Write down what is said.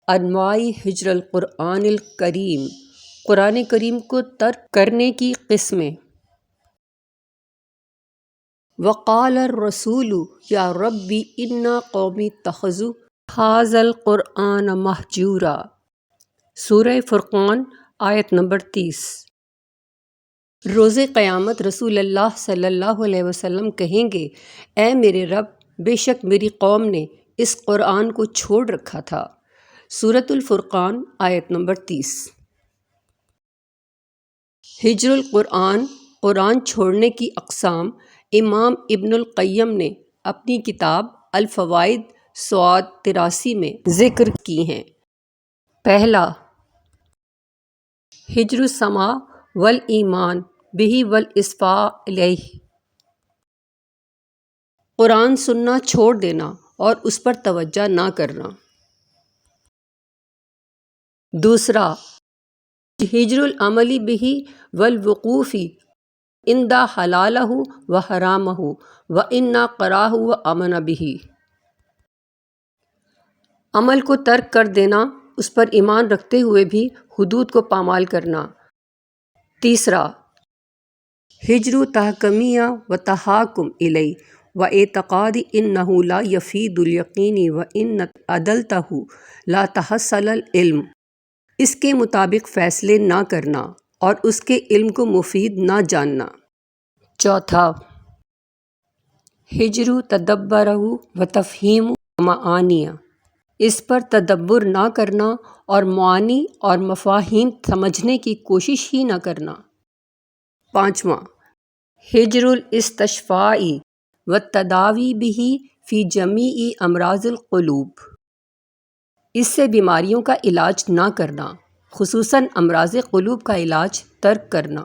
انواع ہجر القرآن الکریم، قرآن کریم کو ترک کرنے کی قسمیں۔ وقال الرسول یا ربی انا قومی اتخذوا ھذا القرآن مہجورا، سورہ فرقان آیت نمبر 30۔ روز قیامت رسول اللہ صلی اللہ علیہ وسلم کہیں گے، اے میرے رب، بے شک میری قوم نے اس قرآن کو چھوڑ رکھا تھا۔ سورۃ الفرقان آیت نمبر 30۔ ہجر القرآن، قرآن چھوڑنے کی اقسام، امام ابن القیم نے اپنی کتاب الفوائد ص 83 میں ذکر کی ہیں۔ پہلا، ہجر السماع والایمان بہ والاصفاء الیہ، قرآن سننا چھوڑ دینا اور اس پر توجہ نہ کرنا۔ دوسرا، ہجر العمل بہ والوقوف عند حلالہ وحرامہ وان نکرہ وامن بہ، عمل کو ترک کر دینا، اس پر ایمان رکھتے ہوئے بھی حدود کو پامال کرنا۔ تیسرا، ہجر تحکمیہ وتحاکم الیہ واعتقاد انہ لا یفید الیقین وان عدلتہ لا تحصل العلم، اس کے مطابق فیصلے نہ کرنا اور اس کے علم کو مفید نہ جاننا۔ چوتھا، ہجر تدبرہ وتفہیم معانیہ، اس پر تدبر نہ کرنا اور معانی اور مفاہیم سمجھنے کی کوشش ہی نہ کرنا۔ پانچواں، ہجر الاستشفاء والتداوی بہ فی جمیع امراض القلوب، اس سے بیماریوں کا علاج نہ کرنا، خصوصاً امراض قلوب کا علاج ترک کرنا۔